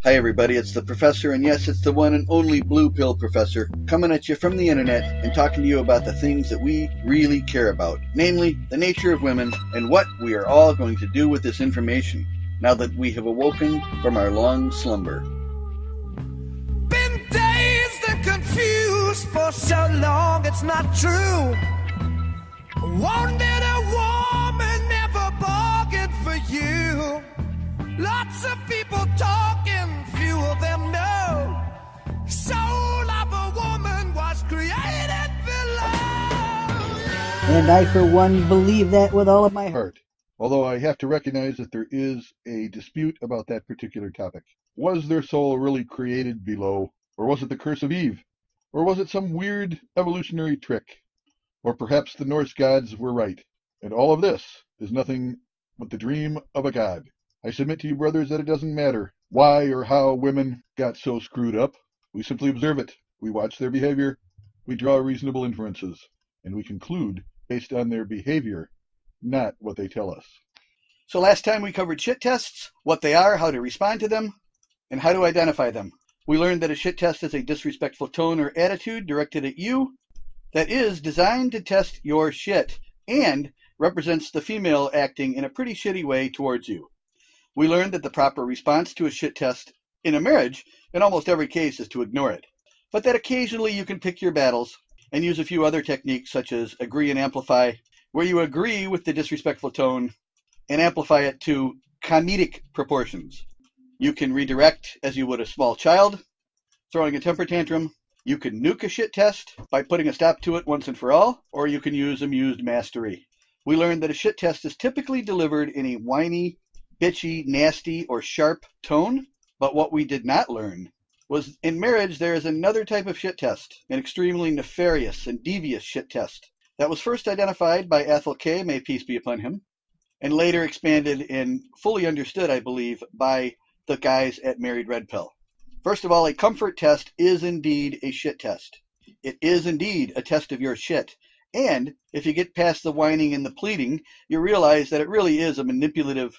Hi everybody, it's the Professor, and yes, it's the one and only Blue Pill Professor, coming at you from the internet and talking to you about the things that we really care about, namely, the nature of women and what we are all going to do with this information, now that we have awoken from our long slumber. Been dazed and confused for so long, it's not true. Wanted a woman, never bargained for you. Lots of people talking, few of them know. Soul of a woman was created below. And I, for one, believe that with all of my heart. Although I have to recognize that there is a dispute about that particular topic. Was their soul really created below? Or was it the curse of Eve? Or was it some weird evolutionary trick? Or perhaps the Norse gods were right, and all of this is nothing but the dream of a god. I submit to you, brothers, that it doesn't matter why or how women got so screwed up. We simply observe it. We watch their behavior. We draw reasonable inferences. And we conclude based on their behavior, not what they tell us. So last time we covered shit tests, what they are, how to respond to them, and how to identify them. We learned that a shit test is a disrespectful tone or attitude directed at you that is designed to test your shit and represents the female acting in a pretty shitty way towards you. We learned that the proper response to a shit test in a marriage, in almost every case, is to ignore it. But that occasionally you can pick your battles and use a few other techniques such as agree and amplify, where you agree with the disrespectful tone and amplify it to comedic proportions. You can redirect as you would a small child throwing a temper tantrum. You can nuke a shit test by putting a stop to it once and for all, or you can use amused mastery. We learned that a shit test is typically delivered in a whiny, bitchy, nasty, or sharp tone, but what we did not learn was in marriage there is another type of shit test, an extremely nefarious and devious shit test, that was first identified by Athol Kay, may peace be upon him, and later expanded and fully understood, I believe, by the guys at Married Red Pill. First of all, a comfort test is indeed a shit test. It is indeed a test of your shit. And if you get past the whining and the pleading, you realize that it really is a manipulative,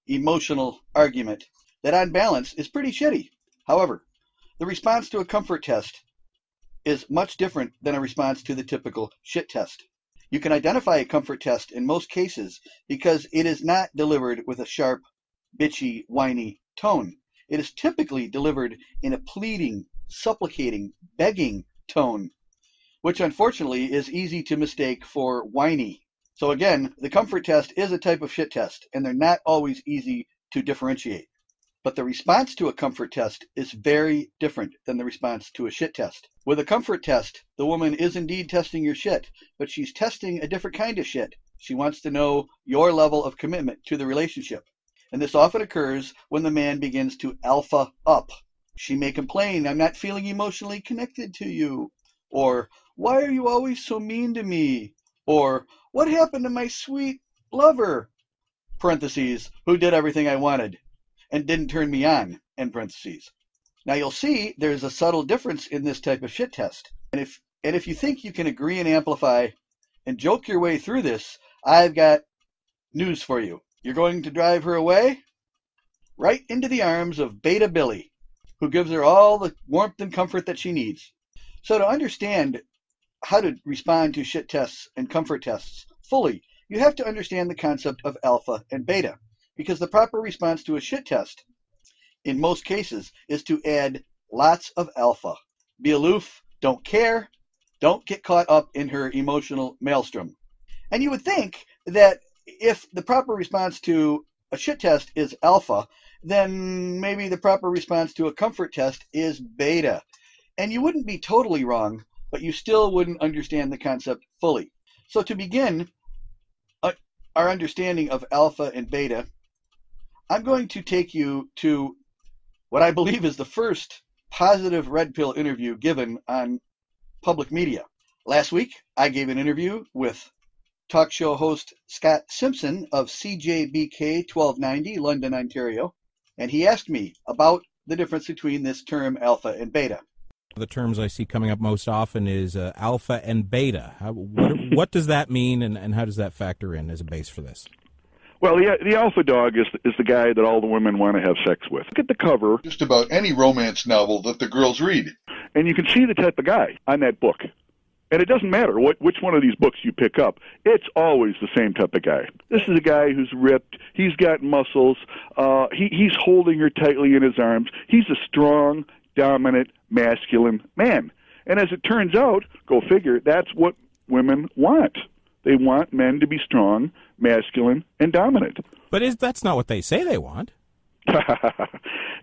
emotional argument that on balance is pretty shitty. However, the response to a comfort test is much different than a response to the typical shit test. You can identify a comfort test in most cases because it is not delivered with a sharp, bitchy, whiny tone. It is typically delivered in a pleading, supplicating, begging tone, which unfortunately is easy to mistake for whiny. So again, the comfort test is a type of shit test, and they're not always easy to differentiate. But the response to a comfort test is very different than the response to a shit test. With a comfort test, the woman is indeed testing your shit, but she's testing a different kind of shit. She wants to know your level of commitment to the relationship. And this often occurs when the man begins to alpha up. She may complain, "I'm not feeling emotionally connected to you," or "Why are you always so mean to me?" or "What happened to my sweet lover?" parentheses, "who did everything I wanted and didn't turn me on," end parentheses. Now you'll see there's a subtle difference in this type of shit test. And if you think you can agree and amplify and joke your way through this, I've got news for you. You're going to drive her away right into the arms of Beta Billy, who gives her all the warmth and comfort that she needs. So to understand how to respond to shit tests and comfort tests fully, you have to understand the concept of alpha and beta, because the proper response to a shit test, in most cases, is to add lots of alpha. Be aloof, don't care, don't get caught up in her emotional maelstrom. And you would think that if the proper response to a shit test is alpha, then maybe the proper response to a comfort test is beta. And you wouldn't be totally wrong, but you still wouldn't understand the concept fully. So to begin our understanding of alpha and beta, I'm going to take you to what I believe is the first positive red pill interview given on public media. Last week, I gave an interview with talk show host Scott Simpson of CJBK 1290, London, Ontario, and he asked me about the difference between this term alpha and beta. The terms I see coming up most often is alpha and beta. What does that mean, and how does that factor in as a base for this? Well, the alpha dog is the guy that all the women want to have sex with. Look at the cover, Just about any romance novel that the girls read. and you can see the type of guy on that book. And it doesn't matter which one of these books you pick up. It's always the same type of guy. This is a guy who's ripped. He's got muscles. He's holding her tightly in his arms. He's a strong, dominant, masculine man. And as it turns out, go figure, that's what women want. They want men to be strong, masculine, and dominant. But that's not what they say they want.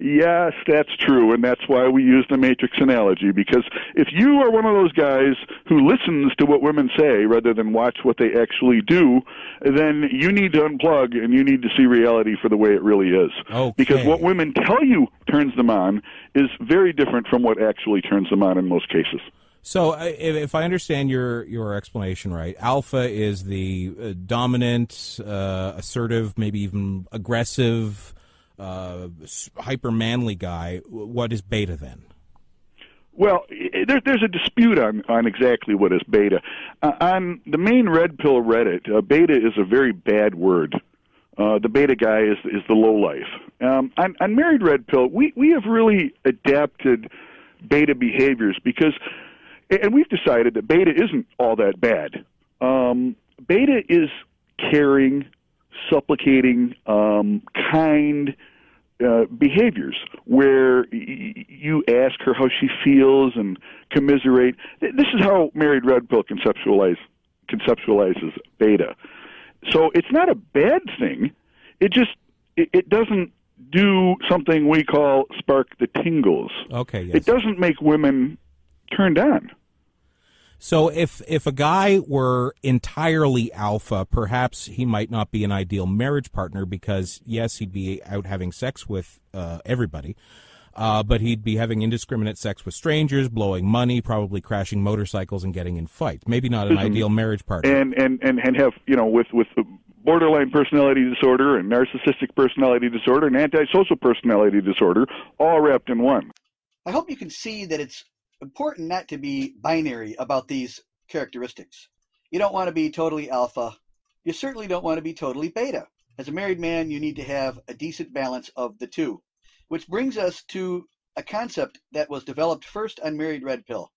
Yes, that's true, and that's why we use the Matrix analogy, because if you are one of those guys who listens to what women say rather than watch what they actually do, then you need to unplug and you need to see reality for the way it really is. Okay. Because what women tell you turns them on is very different from what actually turns them on in most cases. So, if I understand your explanation right, alpha is the dominant, assertive, maybe even aggressive, hyper manly guy. What is beta then? Well, there's a dispute on exactly what is beta. On the main Red Pill Reddit, beta is a very bad word. The beta guy is the lowlife. On Married Red Pill, we have really adapted beta behaviors because, and we've decided that beta isn't all that bad. Beta is caring, supplicating, kind behaviors where you ask her how she feels and commiserate. This is how Married Red Pill conceptualizes beta. So it's not a bad thing. It doesn't do something we call spark the tingles. Okay, yes. It doesn't make women turned on. So if a guy were entirely alpha, perhaps he might not be an ideal marriage partner because, yes, he'd be out having sex with everybody, but he'd be having indiscriminate sex with strangers, blowing money, probably crashing motorcycles and getting in fights. Maybe not an ideal marriage partner. And have, with borderline personality disorder and narcissistic personality disorder and antisocial personality disorder all wrapped in one. I hope you can see that it's important not to be binary about these characteristics. You don't want to be totally alpha. You certainly don't want to be totally beta. As a married man, you need to have a decent balance of the two, which brings us to a concept that was developed first on Married Red Pill,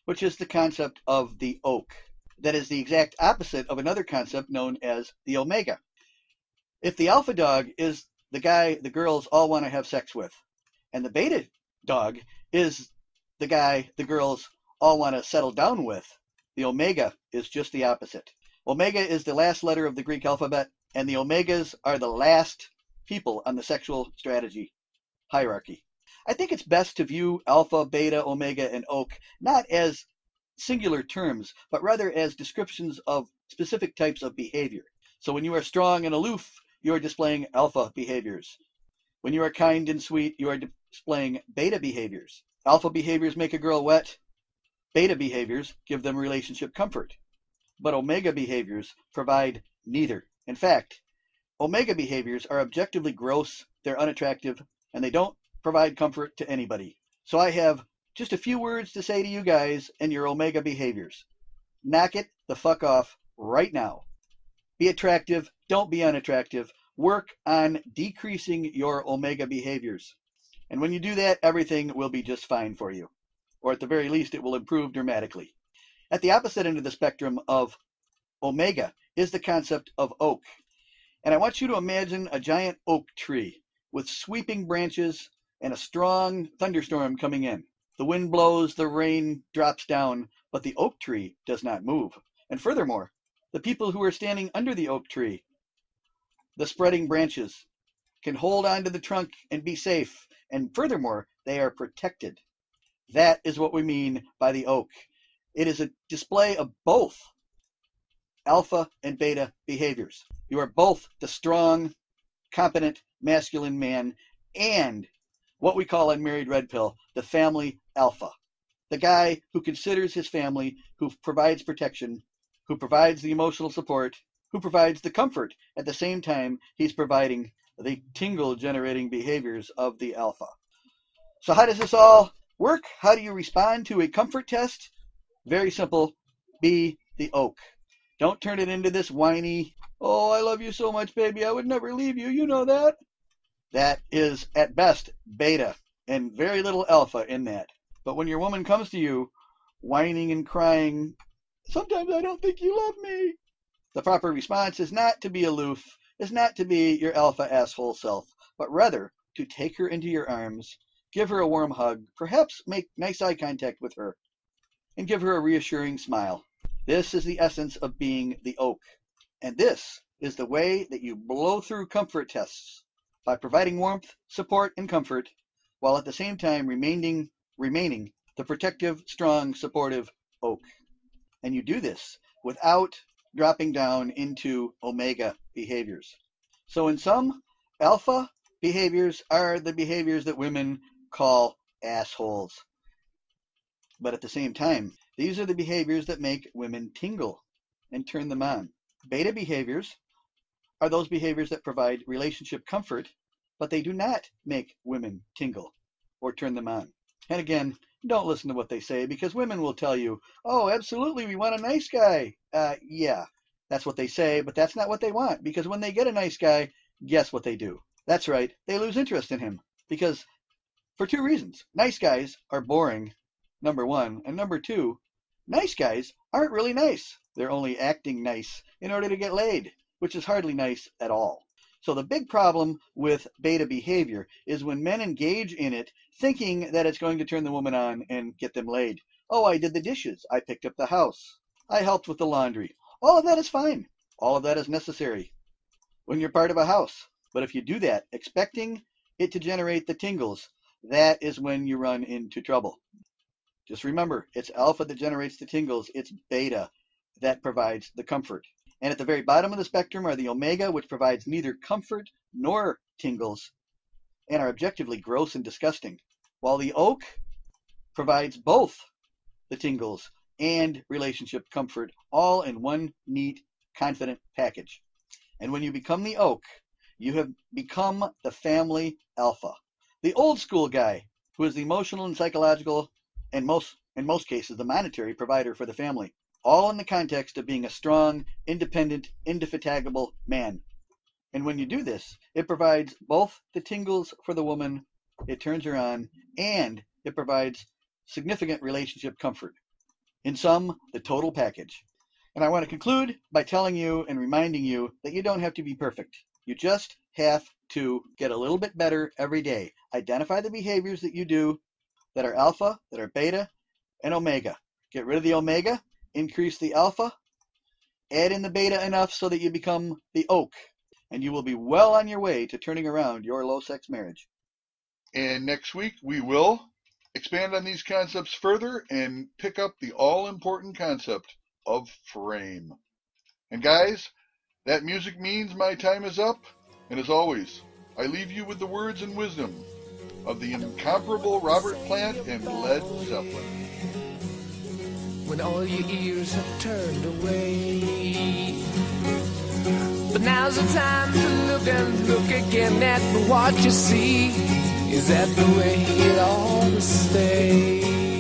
which is the concept of the oak. That is the exact opposite of another concept known as the omega. If the alpha dog is the guy the girls all want to have sex with, and the beta dog is the guy the girls all want to settle down with, the omega is just the opposite. Omega is the last letter of the Greek alphabet, and the omegas are the last people on the sexual strategy hierarchy. I think it's best to view alpha, beta, omega, and oak not as singular terms, but rather as descriptions of specific types of behavior. So when you are strong and aloof, you are displaying alpha behaviors. When you are kind and sweet, you are displaying beta behaviors. Alpha behaviors make a girl wet. Beta behaviors give them relationship comfort. But omega behaviors provide neither. In fact, omega behaviors are objectively gross, they're unattractive, and they don't provide comfort to anybody. So I have just a few words to say to you guys and your omega behaviors. Knock it the fuck off right now. Be attractive, don't be unattractive. Work on decreasing your omega behaviors. And when you do that, everything will be just fine for you. Or at the very least, it will improve dramatically. At the opposite end of the spectrum of omega is the concept of oak. And I want you to imagine a giant oak tree with sweeping branches and a strong thunderstorm coming in. The wind blows, the rain drops down, but the oak tree does not move. And furthermore, the people who are standing under the oak tree, the spreading branches, can hold on to the trunk and be safe. And furthermore, they are protected. That is what we mean by the oak. It is a display of both alpha and beta behaviors. You are both the strong, competent, masculine man and what we call on Married Red Pill, the family alpha. The guy who considers his family, who provides protection, who provides the emotional support, who provides the comfort. At the same time, he's providing the tingle-generating behaviors of the alpha. So how does this all work? How do you respond to a comfort test? Very simple. Be the oak. Don't turn it into this whiny, oh, I love you so much, baby, I would never leave you, you know that. That is, at best, beta, and very little alpha in that. But when your woman comes to you, whining and crying, sometimes I don't think you love me, the proper response is not to be aloof, is not to be your alpha asshole self, but rather to take her into your arms, give her a warm hug, perhaps make nice eye contact with her, and give her a reassuring smile. This is the essence of being the oak. And this is the way that you blow through comfort tests, by providing warmth, support, and comfort, while at the same time remaining the protective, strong, supportive oak. And you do this without dropping down into omega behaviors. So in sum, alpha behaviors are the behaviors that women call assholes. But at the same time, these are the behaviors that make women tingle and turn them on. Beta behaviors are those behaviors that provide relationship comfort, but they do not make women tingle or turn them on. And again, don't listen to what they say, because women will tell you, oh, absolutely, we want a nice guy. Yeah, that's what they say, but that's not what they want, because when they get a nice guy, guess what they do? That's right, they lose interest in him, because for two reasons. Nice guys are boring, number one, and number two, nice guys aren't really nice. They're only acting nice in order to get laid, which is hardly nice at all. So the big problem with beta behavior is when men engage in it thinking that it's going to turn the woman on and get them laid. Oh, I did the dishes. I picked up the house. I helped with the laundry. All of that is fine. All of that is necessary when you're part of a house. But if you do that expecting it to generate the tingles, that is when you run into trouble. Just remember, it's alpha that generates the tingles. It's beta that provides the comfort. And at the very bottom of the spectrum are the omega, which provides neither comfort nor tingles and are objectively gross and disgusting, while the oak provides both the tingles and relationship comfort, all in one neat, confident package. And when you become the oak, you have become the family alpha, the old school guy who is the emotional and psychological, and in most cases the monetary provider for the family, all in the context of being a strong, independent, indefatigable man. And when you do this, it provides both the tingles for the woman, it turns her on, and it provides significant relationship comfort. In sum, the total package. And I want to conclude by telling you and reminding you that you don't have to be perfect. You just have to get a little bit better every day. Identify the behaviors that you do that are alpha, that are beta, and omega. Get rid of the omega, increase the alpha, add in the beta enough so that you become the oak, and you will be well on your way to turning around your low-sex marriage. And next week we will expand on these concepts further and pick up the all-important concept of frame. And guys, that music means my time is up, and as always, I leave you with the words and wisdom of the incomparable Robert Plant and Led Zeppelin. When all your ears have turned away, but now's the time to look and look again at what you see. Is that the way it ought to stay?